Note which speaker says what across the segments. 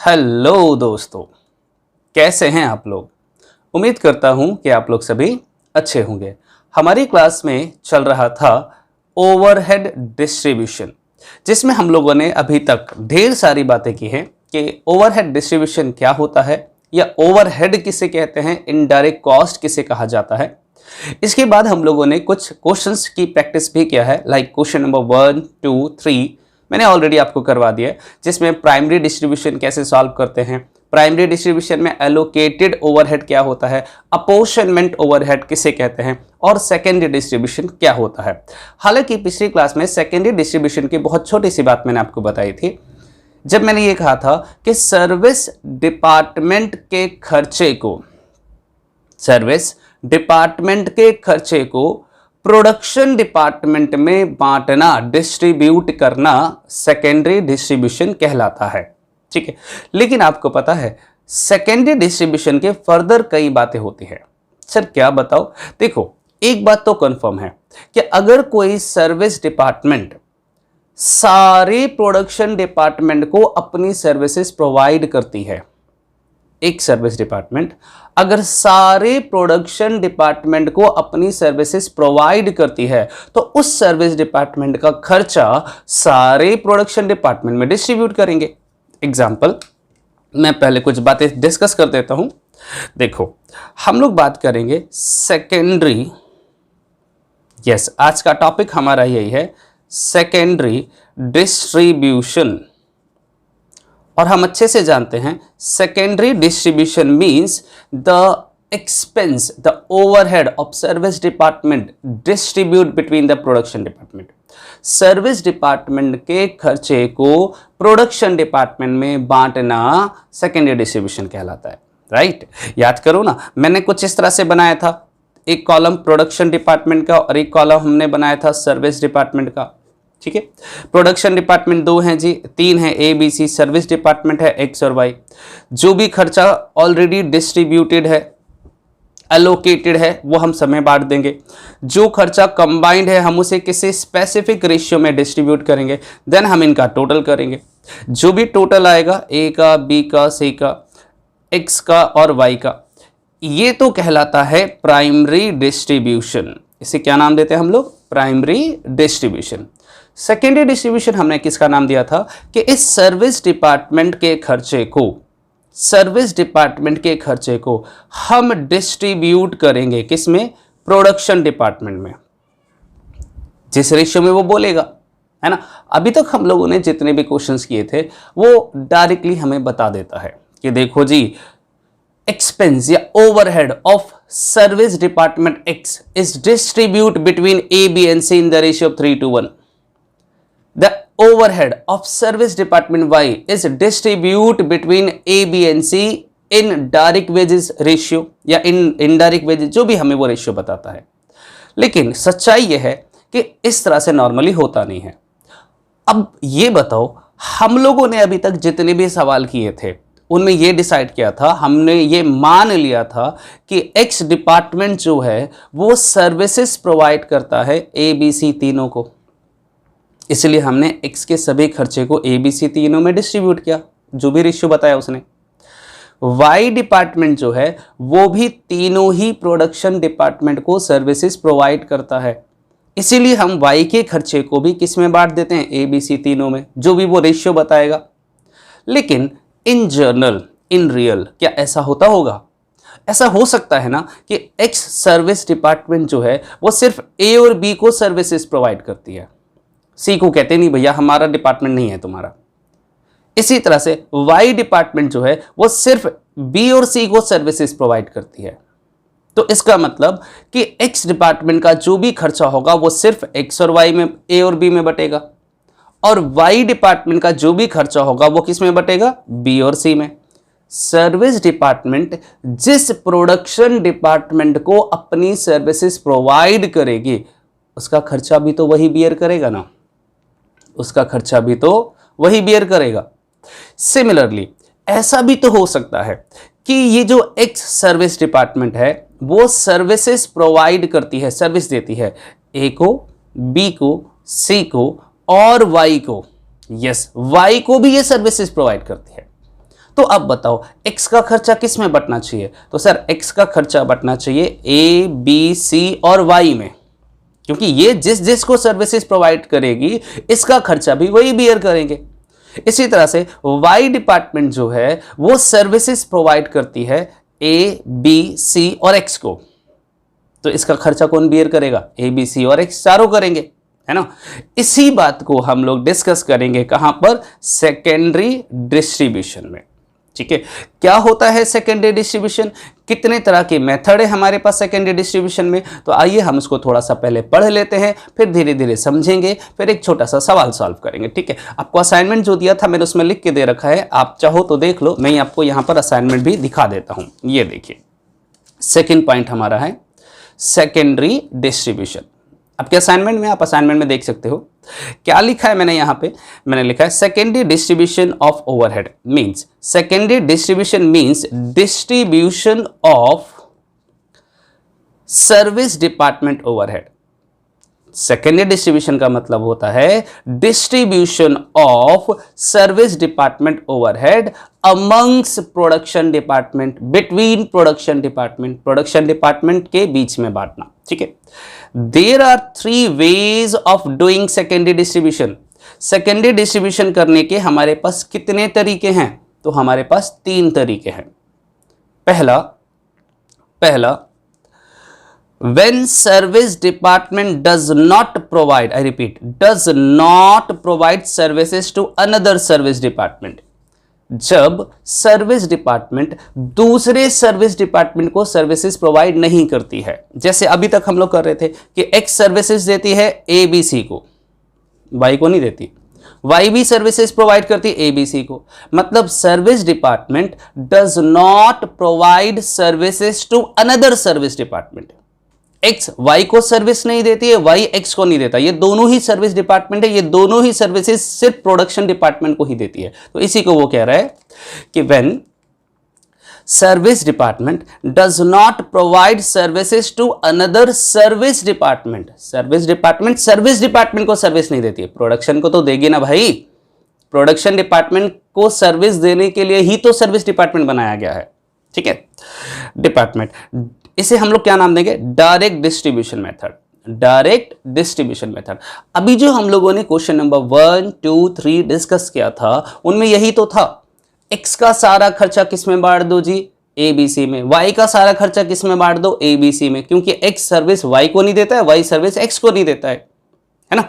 Speaker 1: Hello दोस्तों, कैसे हैं आप लोग। उम्मीद करता हूं कि आप लोग सभी अच्छे होंगे। हमारी क्लास में चल रहा था ओवरहेड डिस्ट्रीब्यूशन, जिसमें हम लोगों ने अभी तक ढेर सारी बातें की हैं कि ओवरहेड डिस्ट्रीब्यूशन क्या होता है या ओवरहेड किसे कहते हैं, इनडायरेक्ट कॉस्ट किसे कहा जाता है। इसके बाद हम लोगों ने कुछ क्वेश्चंस की प्रैक्टिस भी किया है, लाइक क्वेश्चन नंबर 1, 2, 3 मैंने ऑलरेडी आपको करवा दिया है, जिसमें प्राइमरी डिस्ट्रीब्यूशन कैसे सॉल्व करते हैं, प्राइमरी डिस्ट्रीब्यूशन में एलोकेटेड ओवरहेड क्या होता है, अपोर्शनमेंट ओवरहेड किसे कहते हैं, और सेकेंडरी डिस्ट्रीब्यूशन क्या होता है। हालांकि पिछली क्लास में सेकेंडरी डिस्ट्रीब्यूशन की बहुत छोटी सी बात मैंने आपको बताई थी, जब मैंने ये कहा था कि सर्विस डिपार्टमेंट के खर्चे को प्रोडक्शन डिपार्टमेंट में बांटना, डिस्ट्रीब्यूट करना सेकेंडरी डिस्ट्रीब्यूशन कहलाता है। ठीक है, लेकिन आपको पता है सेकेंडरी डिस्ट्रीब्यूशन के फर्दर कई बातें होती है। सर क्या बताओ? देखो, एक बात तो कंफर्म है कि अगर कोई सर्विस डिपार्टमेंट सारे प्रोडक्शन डिपार्टमेंट को अपनी सर्विसेज प्रोवाइड करती है, एक सर्विस डिपार्टमेंट अगर सारे प्रोडक्शन डिपार्टमेंट को अपनी सर्विसेज प्रोवाइड करती है, तो उस सर्विस डिपार्टमेंट का खर्चा सारे प्रोडक्शन डिपार्टमेंट में डिस्ट्रीब्यूट करेंगे। एग्जांपल, मैं पहले कुछ बातें डिस्कस कर देता हूं। देखो, हम लोग बात करेंगे सेकेंडरी, यस आज का टॉपिक हमारा यही है, सेकेंडरी डिस्ट्रीब्यूशन। और हम अच्छे से जानते हैं secondary distribution means the expense, the overhead of service department distribute between the production department. Service department के खर्चे को प्रोडक्शन डिपार्टमेंट में बांटना सेकेंडरी डिस्ट्रीब्यूशन कहलाता है। राइट, याद करो ना, मैंने कुछ इस तरह से बनाया था, एक कॉलम प्रोडक्शन डिपार्टमेंट का और एक कॉलम हमने बनाया था सर्विस डिपार्टमेंट का। ठीक है, प्रोडक्शन डिपार्टमेंट 2 हैं जी, 3 है A B C, service department है एक्स और वाई। जो भी खर्चा ऑलरेडी डिस्ट्रीब्यूटेड है, एलोकेटेड है, वो हम समय बांट देंगे। जो खर्चा कंबाइंड है हम उसे किसी स्पेसिफिक रेशियो में डिस्ट्रीब्यूट करेंगे, देन हम इनका टोटल करेंगे। जो भी टोटल आएगा ए का, बी का, सी का, एक्स का और वाई का, ये तो कहलाता है प्राइमरी डिस्ट्रीब्यूशन। इसे क्या नाम देते हैं हम लोग? Primary distribution. सेकेंडरी डिस्ट्रीब्यूशन हमने किसका नाम दिया था कि इस सर्विस डिपार्टमेंट के खर्चे को हम डिस्ट्रीब्यूट करेंगे किसमें? प्रोडक्शन डिपार्टमेंट में, जिस रेशियो में वो बोलेगा, है ना। अभी तक हम लोगों ने जितने भी क्वेश्चंस किए थे वो डायरेक्टली हमें बता देता है कि देखो जी, एक्सपेंस या overhead of service department X is distribute between A B and C in the ratio of 3:1। The overhead of service department Y is distribute between A, B and C in direct wages ratio या in indirect wages, जो भी हमें वो ratio बताता है। लेकिन सच्चाई यह है कि इस तरह से नॉर्मली होता नहीं है। अब ये बताओ, हम लोगों ने अभी तक जितने भी सवाल किए थे उनमें ये डिसाइड किया था, हमने ये मान लिया था कि एक्स डिपार्टमेंट जो है वो सर्विसेज प्रोवाइड करता है ए बी सी तीनों को, इसलिए हमने एक्स के सभी खर्चे को ए बी सी तीनों में डिस्ट्रीब्यूट किया, जो भी रेशियो बताया उसने। वाई डिपार्टमेंट जो है वो भी तीनों ही प्रोडक्शन डिपार्टमेंट को सर्विसेज प्रोवाइड करता है, इसीलिए हम वाई के खर्चे को भी किस में बांट देते हैं? ए बी सी तीनों में, जो भी वो रेशियो बताएगा। लेकिन इन जनरल, इन रियल क्या ऐसा होता होगा? ऐसा हो सकता है ना कि एक्स सर्विस डिपार्टमेंट जो है वो सिर्फ ए और बी को सर्विसेज प्रोवाइड करती है, सी को कहते नहीं भैया हमारा डिपार्टमेंट नहीं है तुम्हारा। इसी तरह से वाई डिपार्टमेंट जो है वो सिर्फ बी और सी को सर्विसेज प्रोवाइड करती है। तो इसका मतलब कि एक्स डिपार्टमेंट का जो भी खर्चा होगा वो सिर्फ एक्स और वाई में, ए और बी में बटेगा, और वाई डिपार्टमेंट का जो भी खर्चा होगा वो किस में बटेगा? बी और सी में। सर्विस डिपार्टमेंट जिस प्रोडक्शन डिपार्टमेंट को अपनी सर्विसेज प्रोवाइड करेगी उसका खर्चा भी तो वही बियर करेगा ना, उसका खर्चा भी तो वही बियर करेगा। सिमिलरली ऐसा भी तो हो सकता है कि ये जो एक्स सर्विस डिपार्टमेंट है वो सर्विसेज प्रोवाइड करती है, सर्विस देती है ए को, बी को, सी को और वाई को। यस, वाई को भी ये सर्विसेज प्रोवाइड करती है। तो अब बताओ एक्स का खर्चा किस में बंटना चाहिए? तो सर एक्स का खर्चा बंटना चाहिए ए, बी, सी और वाई में, क्योंकि ये जिस जिसको सर्विसेज प्रोवाइड करेगी इसका खर्चा भी वही बियर करेंगे। इसी तरह से वाई डिपार्टमेंट जो है वो सर्विसेज प्रोवाइड करती है ए, बी, सी और एक्स को, तो इसका खर्चा कौन बियर करेगा? ए, बी, सी और एक्स चारों करेंगे, है ना। इसी बात को हम लोग डिस्कस करेंगे कहां पर? सेकेंडरी डिस्ट्रीब्यूशन में। ठीक है, क्या होता है सेकेंडरी डिस्ट्रीब्यूशन, कितने तरह के मेथड है हमारे पास सेकेंडरी डिस्ट्रीब्यूशन में, तो आइए हम इसको थोड़ा सा पहले पढ़ लेते हैं, फिर धीरे धीरे समझेंगे, फिर एक छोटा सा सवाल सॉल्व करेंगे। ठीक है, आपको असाइनमेंट जो दिया था मैंने उसमें लिख के दे रखा है, आप चाहो तो देख लो, मैं आपको यहां पर असाइनमेंट भी दिखा देता हूं। ये देखिए सेकेंड पॉइंट हमारा है सेकेंडरी डिस्ट्रीब्यूशन। आपके असाइनमेंट में, आप असाइनमेंट में देख सकते हो क्या लिखा है मैंने यहां पे, मैंने लिखा है secondary distribution of overhead means, secondary distribution means distribution of service department overhead. Secondary distribution का मतलब होता है distribution of service department overhead amongst production department, between production department, production department के बीच में बांटना। ठीक है, there are 3 ways of doing secondary distribution. Secondary distribution करने के हमारे पास कितने तरीके हैं? तो हमारे पास 3 तरीके हैं। पहला when service department does not provide, I repeat, does not provide services to another service department, जब सर्विस डिपार्टमेंट दूसरे सर्विस डिपार्टमेंट को सर्विसेज प्रोवाइड नहीं करती है। जैसे अभी तक हम लोग कर रहे थे कि एक्स सर्विसेज देती है ए बी सी को, वाई को नहीं देती, वाई भी सर्विसेज प्रोवाइड करती है ए बी सी को, मतलब service department does not provide services to another service department. X Y को सर्विस नहीं देती है, वाई एक्स को नहीं देता, ये दोनों ही सर्विस डिपार्टमेंट है, ये दोनों ही सर्विसेज सिर्फ प्रोडक्शन डिपार्टमेंट को ही देती है। तो इसी को वो कह रहा है कि when service department does not provide services to another service department, service department को सर्विस नहीं देती है, प्रोडक्शन को तो देगी ना भाई, प्रोडक्शन डिपार्टमेंट को सर्विस देने के लिए ही तो सर्विस डिपार्टमेंट बनाया गया है। ठीक है, डिपार्टमेंट, इसे हम लोग क्या नाम देंगे? Direct distribution method, direct distribution method. अभी जो हम लोगों ने क्वेश्चन नंबर 1, 2, 3 डिस्कस किया था उनमें यही तो था, एक्स का सारा खर्चा किस में बांट दो जी? ए बी सी में। वाई का सारा खर्चा किस में बांट दो? ए बी सी में, क्योंकि एक्स सर्विस वाई को नहीं देता है, वाई सर्विस एक्स को नहीं देता है ना।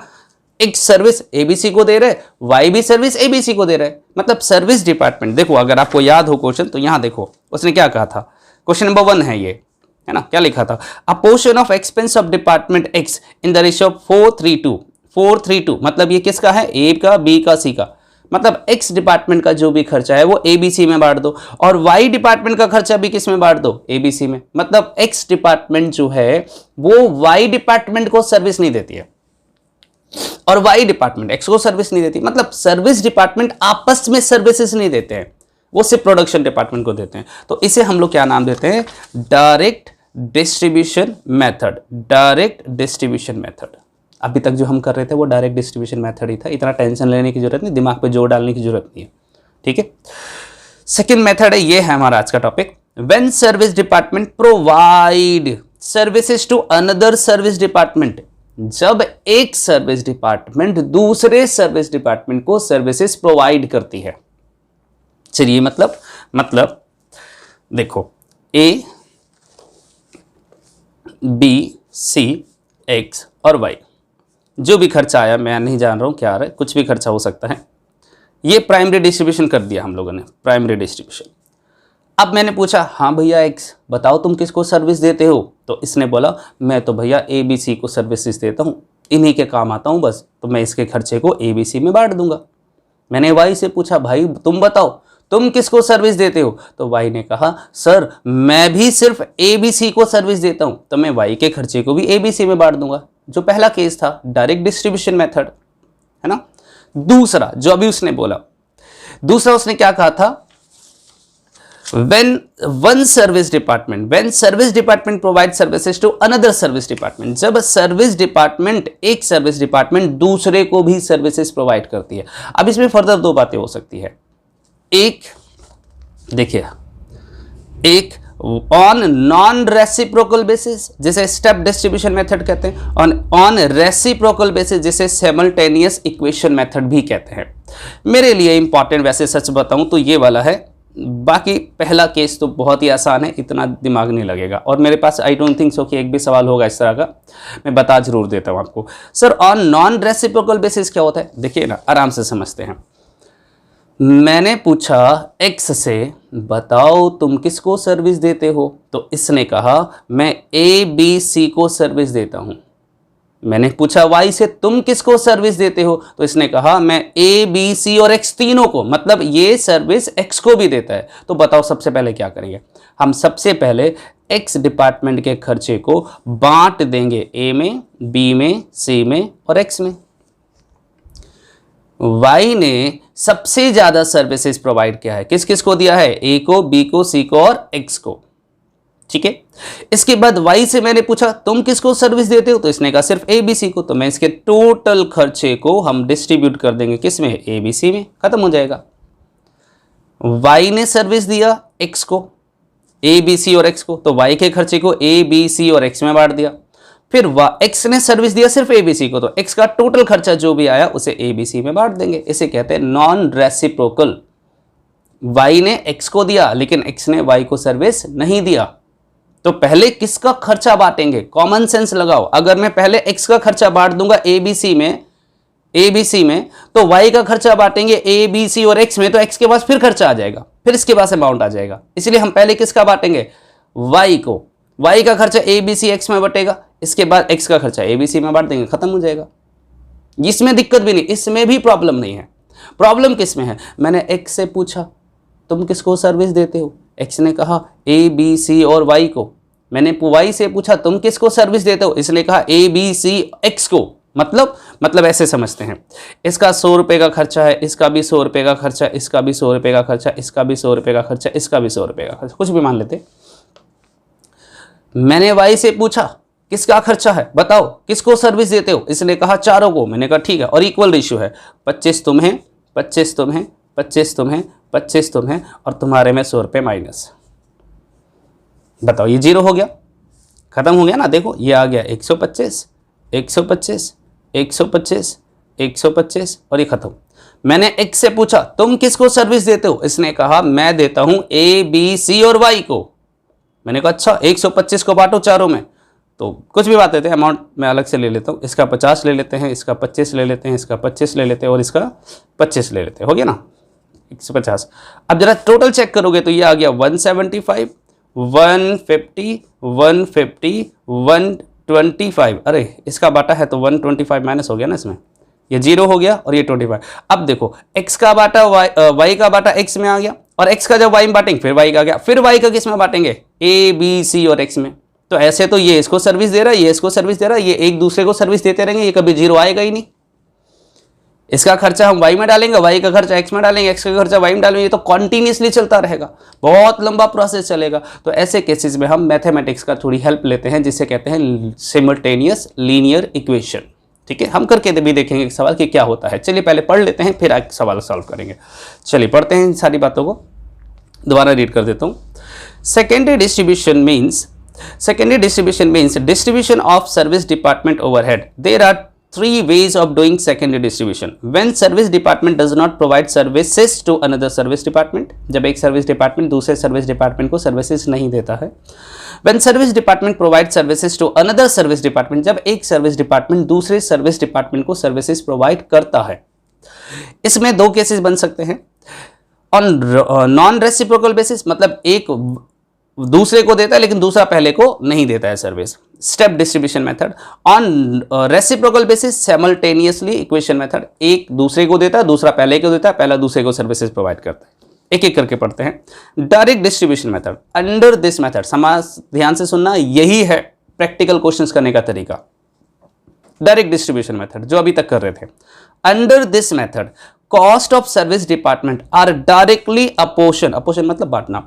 Speaker 1: X service A B C को दे रहे, वाई भी सर्विस ए बी सी को दे रहे, मतलब सर्विस डिपार्टमेंट। देखो अगर आपको याद हो क्वेश्चन तो यहां देखो उसने क्या कहा था, क्वेश्चन नंबर 1 है ये, है ना, क्या लिखा था? अ portion of expense of department x in the ratio 4:3:2, मतलब ये किसका है? ए का, बी का, सी का, मतलब एक्स डिपार्टमेंट का जो भी खर्चा है वो ए बी सी में बांट दो, और वाई डिपार्टमेंट का खर्चा भी किस में बांट दो? ए बी सी में। मतलब एक्स डिपार्टमेंट जो है वो वाई डिपार्टमेंट को सर्विस नहीं देती है और वाई डिपार्टमेंट एक्स को सर्विस नहीं देती, मतलब सर्विस डिपार्टमेंट आपस में सर्विसेज नहीं देते हैं, वो सिर्फ प्रोडक्शन डिपार्टमेंट को देते हैं। तो इसे हम लोग क्या नाम देते हैं? Direct distribution method, direct distribution method. अभी तक जो हम कर रहे थे वो डायरेक्ट डिस्ट्रीब्यूशन मेथड ही था, इतना टेंशन लेने की जरूरत नहीं, दिमाग पे जोर डालने की जरूरत नहीं है। ठीक है, सेकेंड मेथड है, ये है हमारा आज का topic, when service department provide services to another service department, जब एक सर्विस डिपार्टमेंट दूसरे सर्विस डिपार्टमेंट को सर्विसेज प्रोवाइड करती है। चलिए मतलब देखो ए बी सी एक्स और वाई, जो भी खर्चा आया मैं नहीं जान रहा हूं क्या आ रहा है, कुछ भी खर्चा हो सकता है, ये प्राइमरी डिस्ट्रीब्यूशन कर दिया हम लोगों ने, प्राइमरी डिस्ट्रीब्यूशन। अब मैंने पूछा हाँ भैया एक्स बताओ तुम किसको सर्विस देते हो, तो इसने बोला मैं तो भैया ए बी सी को सर्विसेज देता हूँ, इन्हीं के काम आता हूँ बस, तो मैं इसके खर्चे को ए बी सी में बांट दूंगा। मैंने वाई से पूछा भाई तुम बताओ तुम किसको सर्विस देते हो, तो वाई ने कहा सर मैं भी सिर्फ ए बी सी को सर्विस देता हूं, तो मैं वाई के खर्चे को भी ए बी सी में बांट दूंगा, जो पहला केस था डायरेक्ट डिस्ट्रीब्यूशन मेथड, है ना। दूसरा जो अभी उसने बोला, दूसरा उसने क्या कहा था, when service department provides services to another service department, जब सर्विस डिपार्टमेंट एक सर्विस डिपार्टमेंट दूसरे को भी सर्विसेज प्रोवाइड करती है। अब इसमें फर्दर 2 बातें हो सकती है, एक देखिए, एक ऑन नॉन रेसिप्रोकल बेसिस जिसे स्टेप डिस्ट्रीब्यूशन मेथड कहते हैं, ऑन रेसिप्रोकल बेसिस जिसे सिमल्टेनियस इक्वेशन मेथड भी कहते हैं। मेरे लिए इंपॉर्टेंट वैसे सच बताऊं तो ये वाला है, बाकी पहला केस तो बहुत ही आसान है, इतना दिमाग नहीं लगेगा। और मेरे पास आई डोंट थिंक सो कि एक भी सवाल होगा इस तरह का, मैं बता जरूर देता हूं आपको। Sir on non reciprocal basis क्या होता है, देखिए ना, आराम से समझते हैं। मैंने पूछा एक्स से बताओ तुम किसको सर्विस देते हो, तो इसने कहा मैं ए बी सी को सर्विस देता हूं। मैंने पूछा वाई से तुम किसको सर्विस देते हो, तो इसने कहा मैं ए बी सी और एक्स तीनों को, मतलब ये सर्विस एक्स को भी देता है। तो बताओ सबसे पहले क्या करेंगे, हम सबसे पहले एक्स डिपार्टमेंट के खर्चे को बांट देंगे ए में, बी में, सी में और एक्स में। वाई ने सबसे ज्यादा सर्विसेज प्रोवाइड किया है, किस किस को दिया है, ए को, बी को, सी को और एक्स को, ठीक है। इसके बाद वाई से मैंने पूछा तुम किसको सर्विस देते हो, तो इसने कहा सिर्फ ए बी सी को, तो मैं इसके टोटल खर्चे को हम डिस्ट्रीब्यूट कर देंगे किसमें, ए बी सी में, खत्म हो जाएगा। वाई ने सर्विस दिया एक्स को, ए बी सी और एक्स को, तो वाई के खर्चे को ए बी सी और एक्स में बांट दिया। फिर एक्स ने सर्विस दिया सिर्फ ए बी सी को, तो एक्स का टोटल खर्चा जो भी आया उसे ए बी सी में बांट देंगे। इसे कहते हैं नॉन रेसिप्रोकल। वाई ने एक्स को दिया लेकिन एक्स ने वाई को सर्विस नहीं दिया, तो पहले किसका खर्चा बांटेंगे, कॉमन सेंस लगाओ। अगर मैं पहले एक्स का खर्चा बांट दूंगा ए बी सी में, तो वाई का खर्चा बांटेंगे ए बी सी और एक्स में, तो एक्स के पास फिर खर्चा आ जाएगा, फिर इसके पास अमाउंट आ जाएगा। इसलिए हम पहले किसका बांटेंगे, वाई को। वाई का खर्चा ए बी सी एक्स में बटेगा, इसके बाद एक्स का खर्चा ए बी सी में बांट देंगे, खत्म हो जाएगा। इसमें दिक्कत भी नहीं, इसमें भी प्रॉब्लम नहीं है। प्रॉब्लम किस में है, मैंने एक्स से पूछा तुम किसको सर्विस देते हो, एक्स ने कहा ए बी सी और वाई को। मैंने वाई से पूछा तुम किसको सर्विस देते हो, इसने कहा ए बी सी एक्स को। मतलब ऐसे समझते हैं, इसका 100 रुपये का खर्चा है, इसका भी 100 रुपये का खर्चा, इसका भी 100 रुपये का खर्चा, इसका भी 100 रुपये का खर्चा, इसका भी 100 रुपये का खर्चा, कुछ भी मान लेते। मैंने वाई से पूछा किसका खर्चा है, बताओ किसको सर्विस देते हो, इसने कहा चारों को। मैंने कहा ठीक है, और इक्वल रेशियो है, 25 तुम्हें, 25 तुम्हें, 25 तुम्हें, 25 तुम्हें, और तुम्हारे में 100 रुपये माइनस। बताओ ये 0 हो गया, खत्म हो गया ना। देखो ये आ गया 125, 125, 125, 125 और ये खत्म। मैंने एक्स से पूछा तुम किसको सर्विस देते हो, इसने कहा मैं देता हूं ए बी सी और वाई को। मैंने कहा अच्छा 125 को बांटो चारों में, तो कुछ भी बात देते हैं, अमाउंट मैं अलग से ले लेता हूँ, इसका 50 ले लेते हैं, इसका 25 ले लेते हैं, इसका 25 ले लेते हैं और इसका 25 ले लेते हैं, हो गया ना 150। अब जरा टोटल चेक करोगे तो ये आ गया 175, 150, 150, 125। अरे इसका बाटा है तो 125 माइनस हो गया ना इसमें, ये 0 हो गया और ये 25। अब देखो x का बाटा y का बाटा x में आ गया, और x का जब y में बांटेंगे फिर y का गया, फिर y का किस में बांटेंगे, a b c और x में। तो ऐसे तो ये इसको सर्विस दे रहा है, ये इसको सर्विस दे रहा है, ये एक दूसरे को सर्विस देते रहेंगे, ये कभी 0 आएगा ही नहीं। इसका खर्चा हम y में डालेंगे, y का खर्चा x में डालेंगे, x का खर्चा y में डालेंगे, ये तो कॉन्टिन्यूसली चलता रहेगा, बहुत लंबा प्रोसेस चलेगा। तो ऐसे केसेस में हम मैथमेटिक्स का थोड़ी हेल्प लेते हैं, जिसे कहते हैं सिमल्टेनियस लीनियर इक्वेशन। ठीक है, हम करके भी देखेंगे एक सवाल कि क्या होता है। चलिए पहले पढ़ लेते हैं, फिर एक सवाल सॉल्व करेंगे। चलिए पढ़ते हैं इन सारी बातों को, दोबारा रीड कर देता हूँ। Secondary distribution means distribution of service department overhead. There are 3 ways of doing secondary distribution. When service department does not provide services to another service department, जब एक सर्विस डिपार्टमेंट दूसरे सर्विस डिपार्टमेंट को services नहीं देता है। When service department provides services to another service department, जब एक service department दूसरे सर्विस डिपार्टमेंट को सर्विसेज प्रोवाइड करता है। इसमें 2 केसेस बन सकते हैं। ऑन नॉन रेसिप्रोकल बेसिस, मतलब एक दूसरे को देता है लेकिन दूसरा पहले को नहीं देता है service, step distribution method. On reciprocal basis, simultaneously equation method, एक दूसरे को देता है, दूसरा पहले को देता है, पहला दूसरे को सर्विसेज प्रोवाइड करता है। एक एक करके पढ़ते हैं। Direct distribution method, under this method, समाज ध्यान से सुनना, यही है प्रैक्टिकल क्वेश्चंस करने का तरीका। डायरेक्ट डिस्ट्रीब्यूशन मेथड जो अभी तक कर रहे थे, under this method cost of service department are directly apportion मतलब बांटना,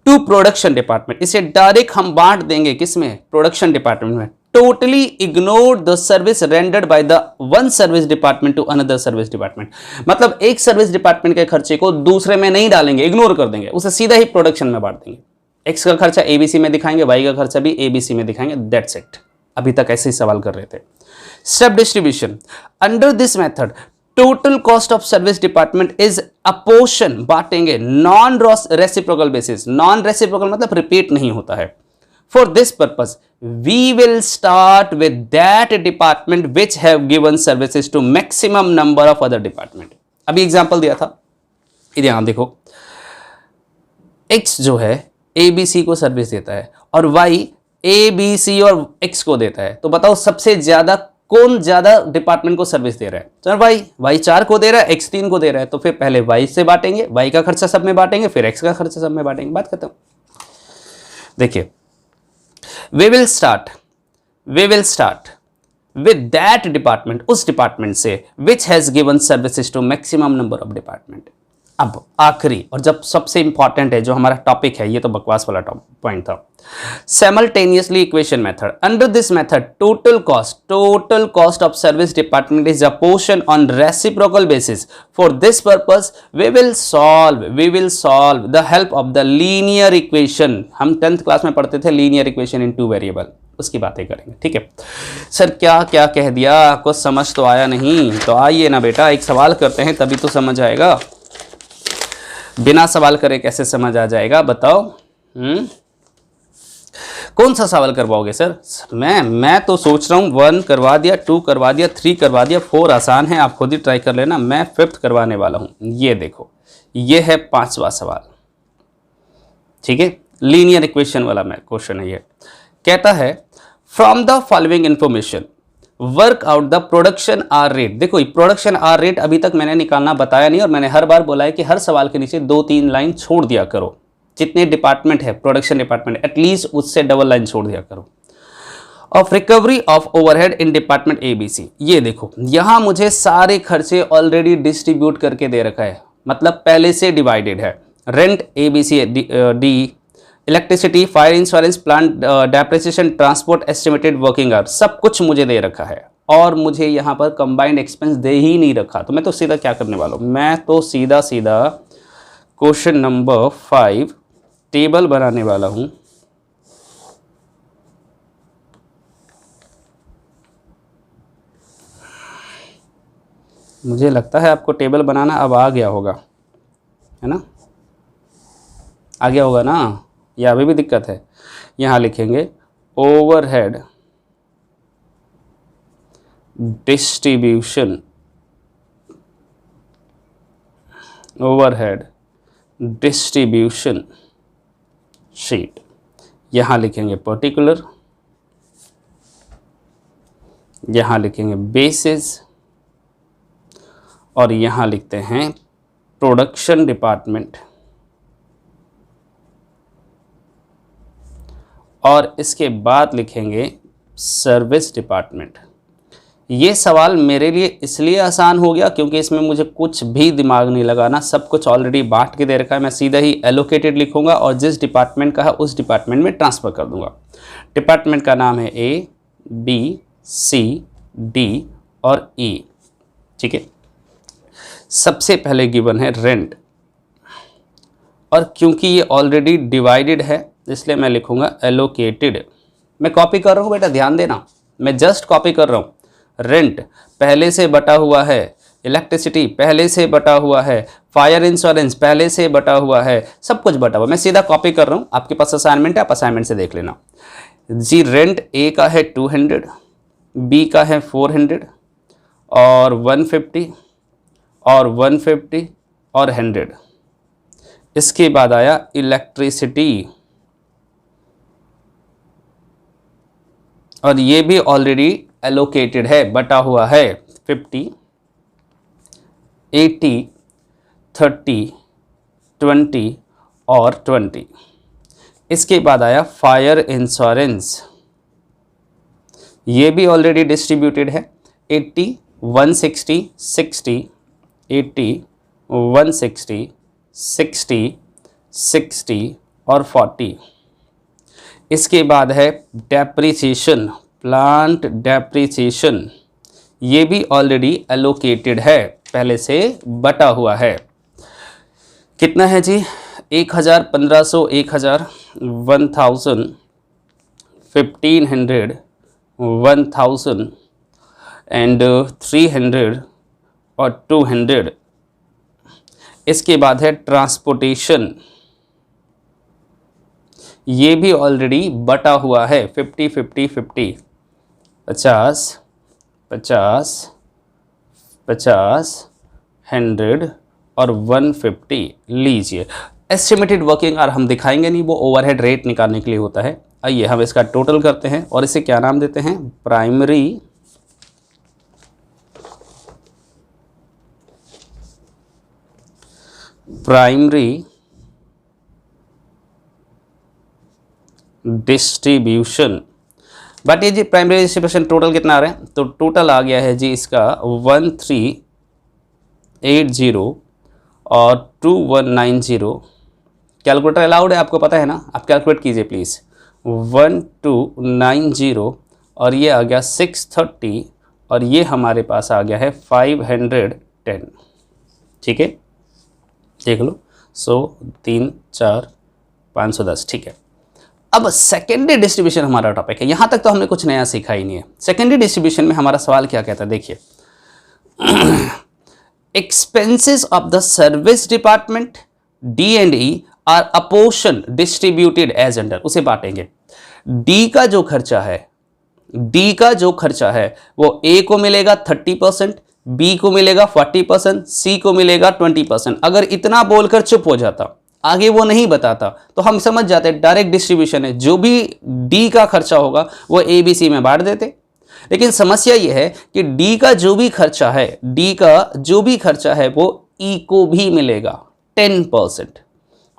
Speaker 1: टू प्रोडक्शन डिपार्टमेंट। इसे डायरेक्ट हम बांट देंगे किसमें, प्रोडक्शन डिपार्टमेंट में। totally ignored the service rendered by the one service department to another service department। मतलब एक सर्विस डिपार्टमेंट के खर्चे को दूसरे में नहीं डालेंगे, इग्नोर कर देंगे, उसे सीधा ही प्रोडक्शन में बांट देंगे। एक्स का खर्चा एबीसी में दिखाएंगे, वाई का खर्चा भी एबीसी में दिखाएंगे, दैट्स इट। अभी तक ऐसे ही सवाल कर रहे थे। Step distribution, under this method total cost of service department is apportion, बांटेंगे non reciprocal basis. Non reciprocal मतलब रिपीट नहीं होता है। For this purpose, we will start with that department which have given services to maximum number of other department। अभी example दिया था, इधर यहां देखो, X जो है ABC को सर्विस देता है और Y ABC और X को देता है। तो बताओ सबसे ज्यादा कौन ज्यादा डिपार्टमेंट को सर्विस दे रहा है? सर Y 4 को दे रहा है, X 3 को दे रहा है। तो फिर पहले Y से बांटेंगे, Y का खर्चा सब में बांटेंगे, फिर X का खर्चा सब में बांटेंगे, बात खत्म। देखिए, we will start with that department, उस डिपार्टमेंट से which has given services to maximum number of department। अब आखिरी और जब सबसे इंपॉर्टेंट है जो हमारा टॉपिक है, ये तो बकवास वाला पॉइंट था, simultaneously equation method। under this method total cost of service department is apportioned on reciprocal basis। for this purpose we will solve the help of the linear equation। हम 10th क्लास में पढ़ते थे linear equation in two variable, उसकी बातें करेंगे, ठीक है। Sir क्या क्या कह दिया, कुछ समझ तो आया नहीं? तो आइए ना बेटा, एक सवाल करते हैं तभी तो समझ आएगा। बिना सवाल करे कैसे समझ आ जाएगा, बताओ। कौन सा सवाल करवाओगे सर? मैं तो सोच रहा हूँ 1 करवा दिया, 2 करवा दिया, 3 करवा दिया, 4 आसान है, आप खुद ही ट्राई कर लेना। मैं 5th करवाने वाला हूँ। ये देखो, ये है 5वां सवाल, ठीक है, लीनियर इक्वेशन वाला मैं क्वेश्चन है। ये कहता है from the following information work out the production hour rate. देखो प्रोडक्शन आर रेट अभी तक मैंने निकालना बताया नहीं, और मैंने हर बार बोला है कि हर सवाल के नीचे 2-3 लाइन छोड़ दिया करो। जितने डिपार्टमेंट है प्रोडक्शन डिपार्टमेंट, एटलीस्ट उससे डबल लाइन छोड़ दिया करो। Of recovery of overhead in department ABC. ये देखो, यहां मुझे सारे खर्चे ऑलरेडी डिस्ट्रीब्यूट करके दे रखा है, मतलब पहले से डिवाइडेड है। Rent ABC D, electricity, fire insurance, plant depreciation, transport, estimated working hour, सब कुछ मुझे दे रखा है। और मुझे यहाँ पर कंबाइंड एक्सपेंस दे ही नहीं रखा। तो मैं तो सीधा क्या करने वाला हूँ, मैं तो सीधा क्वेश्चन नंबर 5 टेबल बनाने वाला हूँ। मुझे लगता है आपको टेबल बनाना अब आ गया होगा, है ना? आ गया होगा ना, या अभी भी दिक्कत है? यहाँ लिखेंगे overhead distribution, overhead distribution sheet. यहाँ लिखेंगे पर्टिकुलर, यहाँ लिखेंगे बेसिस, और यहाँ लिखते हैं प्रोडक्शन डिपार्टमेंट, और इसके बाद लिखेंगे सर्विस डिपार्टमेंट। ये सवाल मेरे लिए इसलिए आसान हो गया क्योंकि इसमें मुझे कुछ भी दिमाग नहीं लगाना, सब कुछ ऑलरेडी बांट के दे रखा है। मैं सीधा ही एलोकेटेड लिखूंगा और जिस डिपार्टमेंट का है उस डिपार्टमेंट में ट्रांसफ़र कर दूंगा। डिपार्टमेंट का नाम है ए, बी, सी, डी और ई, ठीक है। सबसे पहले गिवन है रेंट, और क्योंकि ये ऑलरेडी डिवाइडेड है इसलिए मैं लिखूंगा एलोकेटेड। मैं कॉपी कर रहा हूँ बेटा, ध्यान देना, मैं जस्ट कॉपी कर रहा हूँ। रेंट पहले से बटा हुआ है, इलेक्ट्रिसिटी पहले से बटा हुआ है, फायर इंश्योरेंस पहले से बटा हुआ है, सब कुछ बटा हुआ। मैं सीधा कॉपी कर रहा हूँ, आपके पास असाइनमेंट है, आप असाइनमेंट से देख लेना जी। रेंट ए का है 200, बी का है 400 और 150 और 150 और 100। इसके बाद आया इलेक्ट्रिसिटी, और ये भी ऑलरेडी एलोकेटेड है, बटा हुआ है 50, 80, 30, 20 और 20। इसके बाद आया फायर इंश्योरेंस, ये भी ऑलरेडी डिस्ट्रीब्यूटेड है 80, 160, 60, 80, 160, 60, 60 और 40। इसके बाद है डेप्रिसिएशन प्लांट डेप्रिसिएशन ये भी ऑलरेडी एलोकेटेड है, पहले से बटा हुआ है। कितना है जी? 1000, 1500, 1000, 1000, 1500, 1000 एंड 300 और 200। इसके बाद है ट्रांसपोर्टेशन, ये भी ऑलरेडी बटा हुआ है 50, 50, 50, 50, 50, 50, 100 और 150 लीजिए। एस्टिमेटेड वर्किंग आवर हम दिखाएंगे नहीं, वो ओवरहेड रेट निकालने के लिए होता है। आइए हम इसका टोटल करते हैं और इसे क्या नाम देते हैं? Primary distribution. बट ये जी प्राइमरी डिस्ट्रीब्यूशन टोटल कितना आ रहा है? तो टोटल आ गया है जी इसका 1380 और 2190। कैलकुलेटर अलाउड है, आपको पता है ना, आप कैलकुलेट कीजिए प्लीज़। 1290 और ये आ गया 630 और ये हमारे पास आ गया है 510। ठीक है, देख लो, 100, 3, 4, 510। ठीक है, अब सेकेंडरी डिस्ट्रीब्यूशन हमारा टॉपिक है। यहां तक तो हमने कुछ नया सीखा ही नहीं है। सेकेंडरी डिस्ट्रीब्यूशन में हमारा सवाल क्या कहता है? देखिए, expenses of the service department D&E are apportion distributed as under. उसे बांटेंगे। डी का जो खर्चा है वो ए को मिलेगा 30%, बी को मिलेगा 40%, सी को मिलेगा 20%। अगर इतना बोलकर चुप हो जाता, आगे वो नहीं बताता, तो हम समझ जाते डायरेक्ट डिस्ट्रीब्यूशन है, जो भी डी का खर्चा होगा वो ए बी सी में बांट देते। लेकिन समस्या ये है कि डी का जो भी खर्चा है वो ई को भी मिलेगा 10%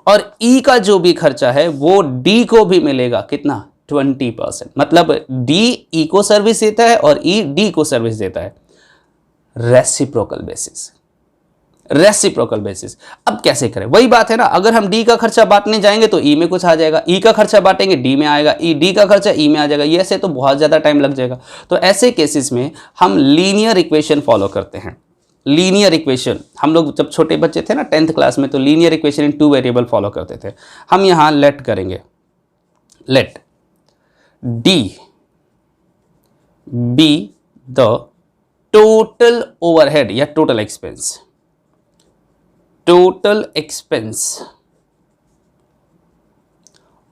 Speaker 1: और ई का जो भी खर्चा है वो डी को भी मिलेगा कितना? 20%। मतलब डी ई को सर्विस देता है और ई डी को सर्विस देता है। Reciprocal basis. अब कैसे करें? वही बात है ना, अगर हम डी का खर्चा बांटने जाएंगे तो ई में कुछ आ जाएगा, ई का खर्चा बांटेंगे डी में आएगा, ई डी का खर्चा ई में आ जाएगा। ये ऐसे तो बहुत ज़्यादा टाइम लग जाएगा। तो ऐसे केसेस में हम लीनियर इक्वेशन फॉलो करते हैं। लीनियर इक्वेशन हम लोग जब छोटे बच्चे थे ना 10th क्लास में, तो linear equation in 2 variable follow करते थे। हम यहाँ लेट करेंगे, let D be the total overhead या total expense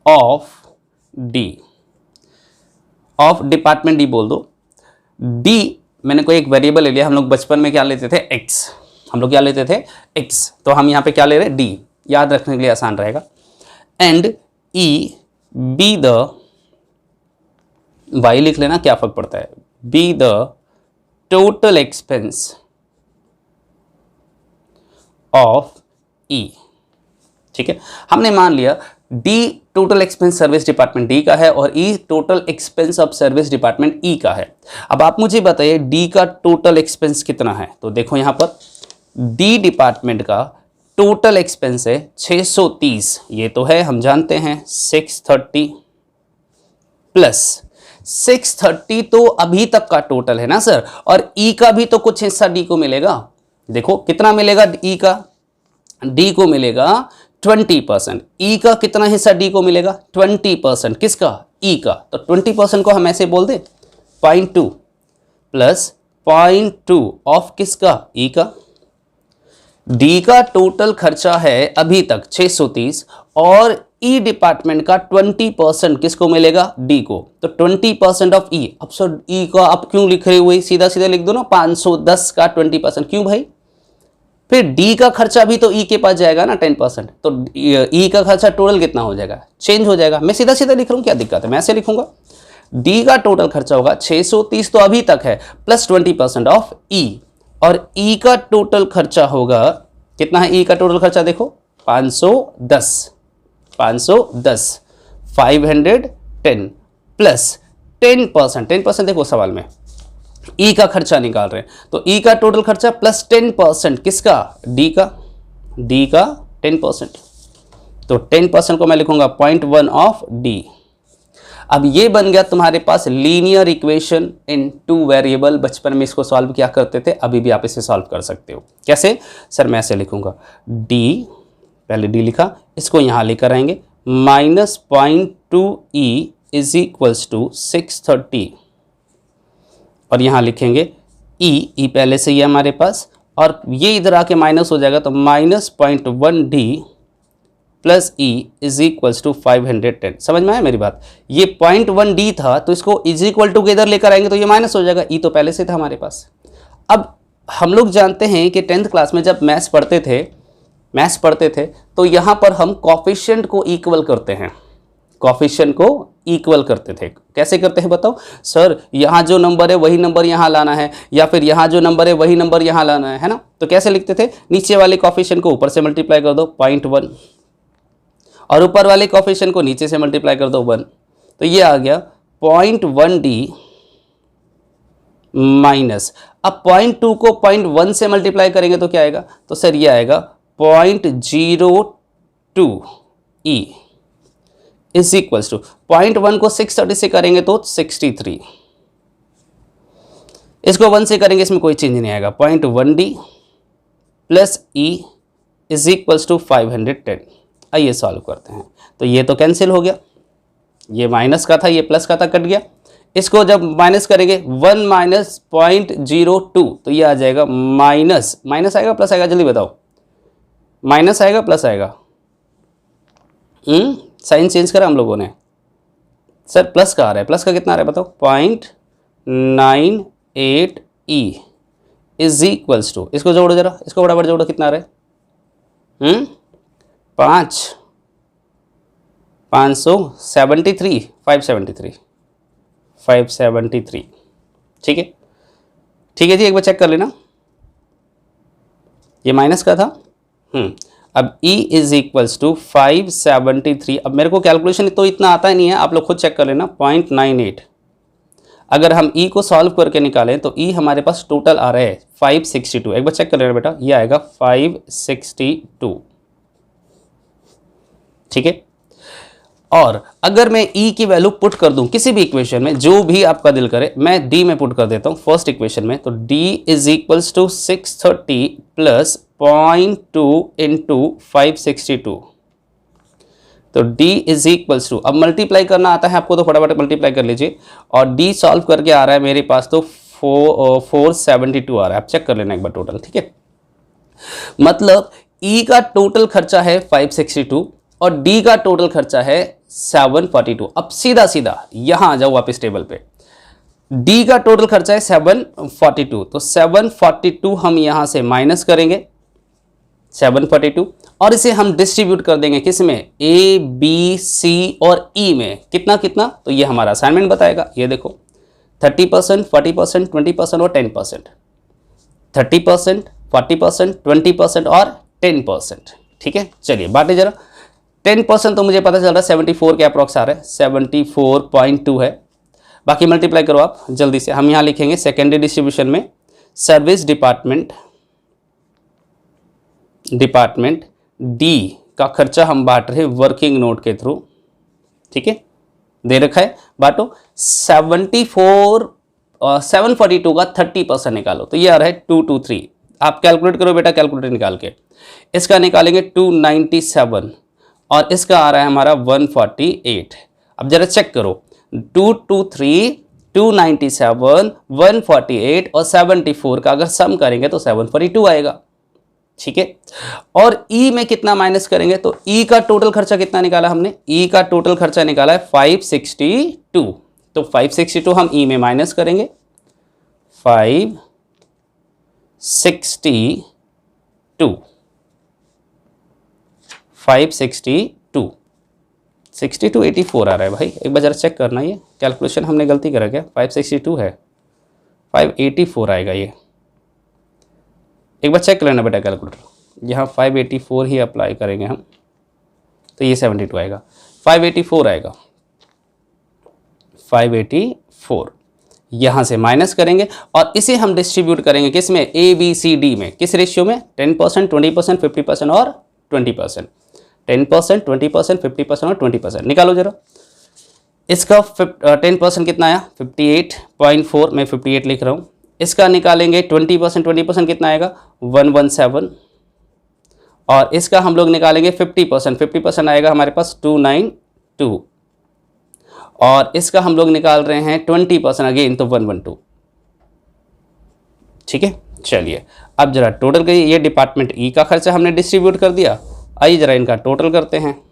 Speaker 1: of D, of department D बोल दो। डी मैंने कोई एक वेरिएबल ले लिया। हम लोग बचपन में क्या लेते थे? एक्स। तो हम यहाँ पे क्या ले रहे हैं? डी। याद रखने के लिए आसान रहेगा। And E be the, Y लिख लेना, क्या फर्क पड़ता है? Be the total expense of E. ठीक है, हमने मान लिया D total expense service department D का है और E total expense of service department E का है। अब आप मुझे बताइए डी का टोटल एक्सपेंस कितना है? तो देखो यहां पर डी डिपार्टमेंट का टोटल एक्सपेंस है 630। ये तो है, हम जानते हैं 630 प्लस 630 तो अभी तक का टोटल है ना सर, और ई का भी तो कुछ हिस्सा डी को मिलेगा। देखो कितना मिलेगा ई का? डी को मिलेगा 20%। ई का कितना हिस्सा डी को मिलेगा? 20%। किसका? ई का। तो 20% को हम ऐसे बोल दें 0.2 प्लस 0.2 ऑफ किसका? ई का। डी का टोटल खर्चा है अभी तक 630 और ई डिपार्टमेंट का 20% किसको मिलेगा? डी को। तो 20% ऑफ ई। अब सर ई का आप क्यों लिख रहे हुए? सीधा सीधा लिख दो ना, 510 का 20%। क्यों भाई? फिर डी का खर्चा भी तो ई के पास जाएगा ना 10%। तो ई का खर्चा टोटल कितना हो जाएगा? चेंज हो जाएगा। मैं सीधा सीधा लिख रहा हूं, क्या दिक्कत है? मैं ऐसे लिखूंगा, डी का टोटल खर्चा होगा 630 तो अभी तक है, प्लस 20% ऑफ ई। और ई का टोटल खर्चा होगा कितना है? ई का टोटल खर्चा देखो 510 510 प्लस 10%। 10% देखो सवाल में ई का खर्चा निकाल रहे हैं, तो ई का टोटल खर्चा प्लस 10% किसका? डी का। डी का 10%, तो 10% को मैं लिखूंगा 0.1 ऑफ डी। अब ये बन गया तुम्हारे पास लीनियर इक्वेशन इन 2 वेरिएबल। बचपन में इसको सॉल्व किया करते थे, अभी भी आप इसे सॉल्व कर सकते हो। कैसे सर? मैं ऐसे लिखूंगा d, पहले d लिखा, इसको यहां लेकर आएंगे -0.2e इज इक्वल्स टू 630 और यहां लिखेंगे e पहले से ही है हमारे पास, और ये इधर आके माइनस हो जाएगा तो -0.1d plus e is equals to 510। समझ में आया मेरी बात? ये 0.1d था तो इसको इज इक्वल टू के इधर लेकर आएंगे तो ये माइनस हो जाएगा, e तो पहले से था हमारे पास। अब हम लोग जानते हैं कि 10th क्लास में जब मैथ्स पढ़ते थे तो यहाँ पर हम कोफिशिएंट को इक्वल करते हैं, कोफिशिएंट को इक्वल करते थे। कैसे करते हैं बताओ? सर यहाँ जो नंबर है वही नंबर यहाँ लाना है, या फिर यहाँ जो नंबर है वही नंबर यहाँ लाना है ना? तो कैसे लिखते थे? नीचे वाले कोफिशिएंट को ऊपर से मल्टीप्लाई कर दो 0.1 और ऊपर वाले कोफिशिएंट को नीचे से मल्टीप्लाई कर दो 1, तो ये आ गया 0.1d माइनस, अब 0.2 को 0.1 से मल्टीप्लाई करेंगे तो क्या आएगा? तो सर ये आएगा 0.02e इज इक्वल्स टू 0.1 को 630 से करेंगे तो 63, इसको 1 से करेंगे इसमें कोई चेंज नहीं आएगा। 0.1d plus e is equals to 510। आइए सॉल्व करते हैं। तो ये तो कैंसिल हो गया, ये माइनस का था ये प्लस का था, कट गया। इसको जब माइनस करेंगे 1 माइनस 0.02 तो ये आ जाएगा माइनस, माइनस आएगा प्लस आएगा? जल्दी बताओ, माइनस आएगा प्लस आएगा? साइन चेंज करा हम लोगों ने। सर प्लस का आ रहा है, प्लस का कितना आ रहा है बताओ? 0.98e इज इक्वल्स टू, इसको जोड़ो जरा, इसको बराबर जोड़ो, कितना आ रहा है? 573 ठीक है जी, एक बार चेक कर लेना, ये माइनस का था। अब e इज इक्वल्स टू 573। अब मेरे को कैलकुलेशन तो इतना आता ही नहीं है, आप लोग खुद चेक कर लेना। 0.98 अगर हम e को सॉल्व करके निकालें तो e हमारे पास टोटल आ रहा है 562। एक बार चेक कर लेना बेटा, ये आएगा 562, ठीक है। और अगर मैं e की वैल्यू पुट कर दूं किसी भी इक्वेशन में, जो भी आपका दिल करे, मैं d में पुट कर देता हूं फर्स्ट इक्वेशन में, तो d is equals to 630 plus 0.2 into 562, तो d इज इक्वल्स टू, अब मल्टीप्लाई करना आता है आपको तो फटाफट मल्टीप्लाई कर लीजिए, और d सॉल्व करके आ रहा है मेरे पास तो 472 आ रहा है। आप चेक कर लेना एक बार टोटल, ठीक है। मतलब e का टोटल खर्चा है 562 और d का टोटल खर्चा है 742। अब सीधा सीधा यहां आ जाओ वापस टेबल पे, d का टोटल खर्चा है 742, तो 742 हम यहां से माइनस करेंगे 742 और इसे हम डिस्ट्रीब्यूट कर देंगे किसमें? a b c और e में। कितना कितना? तो ये हमारा असाइनमेंट बताएगा। ये देखो 30%, 40%, 20% और 10%, 30%, 40%, 20% और 10%, ठीक है। चलिए बांटे जरा। 10% तो मुझे पता चल रहा है 74 के अप्रॉक्स आ रहा है, 74.2 है। बाकी मल्टीप्लाई करो आप जल्दी से। हम यहाँ लिखेंगे सेकेंडरी डिस्ट्रीब्यूशन में सर्विस डिपार्टमेंट डी का खर्चा हम बांट रहे हैं वर्किंग नोट के थ्रू, ठीक है, दे रखा है, बांटो। 742 का 30% निकालो तो ये आ रहा है 223। आप कैलकुलेट करो बेटा, कैलकुलेटर निकाल के। इसका निकालेंगे 297 और इसका आ रहा है हमारा 148। अब जरा चेक करो, 223, 297, 148 और 74 का अगर सम करेंगे तो 742 आएगा, ठीक है। और E में कितना माइनस करेंगे? तो E का टोटल खर्चा कितना निकाला हमने? E का टोटल खर्चा निकाला है 562, तो 562 हम E में माइनस करेंगे 562, 82 आ रहा है भाई, एक बार जरा चेक करना, ये कैलकुलेशन हमने गलती करा क्या? 562 है, 584 आएगा ये। एक बार चेक कर लेना बेटा कैलकुलेटर, यहाँ 584 ही अप्लाई करेंगे हम तो ये 72 आएगा, 584 आएगा, 584 यहाँ से माइनस करेंगे और इसे हम डिस्ट्रीब्यूट करेंगे किस में? ए बी सी डी में। किस रेशियो में? 10%, 20%, 50% और 20%। 10%, 20%, 50% और 20%। निकालो जरा, इसका 10% कितना आया 58.4, मैं 58 लिख रहा हूँ। इसका निकालेंगे 20%, 20% कितना आएगा 117, और इसका हम लोग निकालेंगे 50%, 50% आएगा हमारे पास 292, और इसका हम लोग निकाल रहे हैं 20% अगेन तो 112। ठीक है, चलिए अब जरा टोटल करिए। ये डिपार्टमेंट ई का खर्चा हमने डिस्ट्रीब्यूट कर दिया, आइए जरा इनका टोटल करते हैं।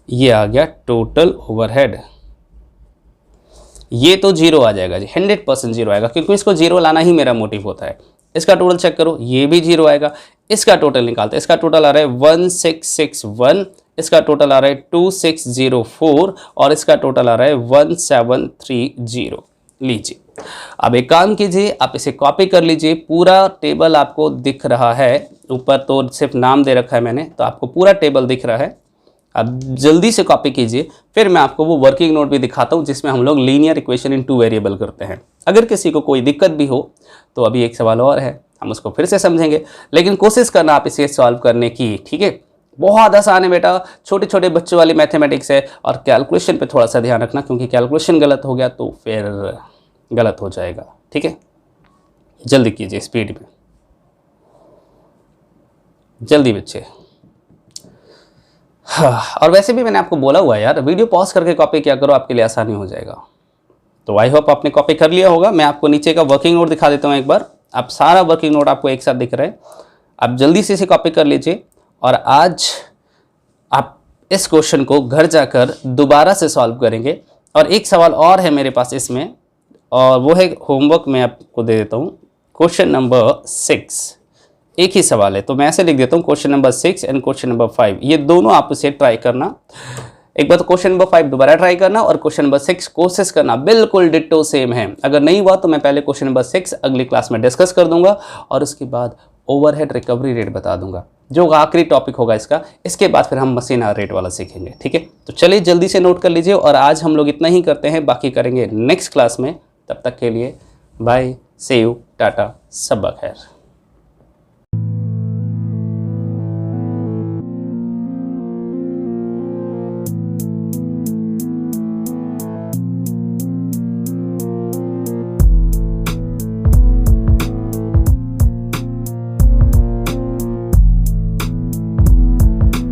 Speaker 1: ये आ गया टोटल ओवरहेड, ये तो जीरो आ जाएगा जी, 100% जीरो आएगा, क्योंकि इसको जीरो लाना ही मेरा मोटिव होता है। इसका टोटल चेक करो, ये भी जीरो आएगा। इसका टोटल निकालते हैं, इसका टोटल आ रहा है 1661, इसका टोटल आ रहा है 2604, और इसका टोटल आ रहा है 1730। लीजिए अब एक काम कीजिए, आप इसे कॉपी कर लीजिए, पूरा टेबल आपको दिख रहा है। ऊपर तो सिर्फ नाम दे रखा है मैंने, तो आपको पूरा टेबल दिख रहा है। अब जल्दी से कॉपी कीजिए, फिर मैं आपको वो वर्किंग नोट भी दिखाता हूँ जिसमें हम लोग लीनियर इक्वेशन इन 2 वेरिएबल करते हैं। अगर किसी को कोई दिक्कत भी हो तो अभी एक सवाल और है, हम उसको फिर से समझेंगे, लेकिन कोशिश करना आप इसे सॉल्व करने की। ठीक है, बहुत आसान है बेटा, छोटे छोटे बच्चों वाली मैथमेटिक्स है, और कैलकुलेशन पे थोड़ा सा ध्यान रखना, क्योंकि कैलकुलेशन गलत हो गया तो फिर गलत हो जाएगा। ठीक है, जल्दी कीजिए, स्पीड में, जल्दी बच्चे। हाँ, और वैसे भी मैंने आपको बोला हुआ है यार, वीडियो पॉज करके कॉपी किया करो, आपके लिए आसानी हो जाएगा। तो आई होप आपने कॉपी कर लिया होगा। मैं आपको नीचे का वर्किंग नोट दिखा देता हूँ एक बार। आप सारा वर्किंग नोट आपको एक साथ दिख रहा है, आप जल्दी से इसे कॉपी कर लीजिए, और आज आप इस क्वेश्चन को घर जाकर दोबारा से सॉल्व करेंगे। और एक सवाल और है मेरे पास इसमें, और वो है होमवर्क, मैं आपको दे देता हूँ, क्वेश्चन नंबर 6। एक ही सवाल है, तो मैं ऐसे लिख देता हूँ, question number 6 and question number 5, ये दोनों आप उसे ट्राई करना। एक बार तो क्वेश्चन नंबर 5 दोबारा ट्राई करना, और क्वेश्चन नंबर 6 कोशिश करना, बिल्कुल डिट्टो सेम है। अगर नहीं हुआ तो मैं पहले क्वेश्चन नंबर 6 अगली क्लास में डिस्कस कर दूंगा, और उसके बाद ओवरहेड रिकवरी रेट बता दूंगा, जो आखिरी टॉपिक होगा इसका। इसके बाद फिर हम मशीन आवर रेट वाला सीखेंगे। ठीक है, तो चलिए जल्दी से नोट कर लीजिए, और आज हम लोग इतना ही करते हैं, बाकी करेंगे नेक्स्ट क्लास में। तब तक के लिए बाय, सी यू, टाटा, सब खैर।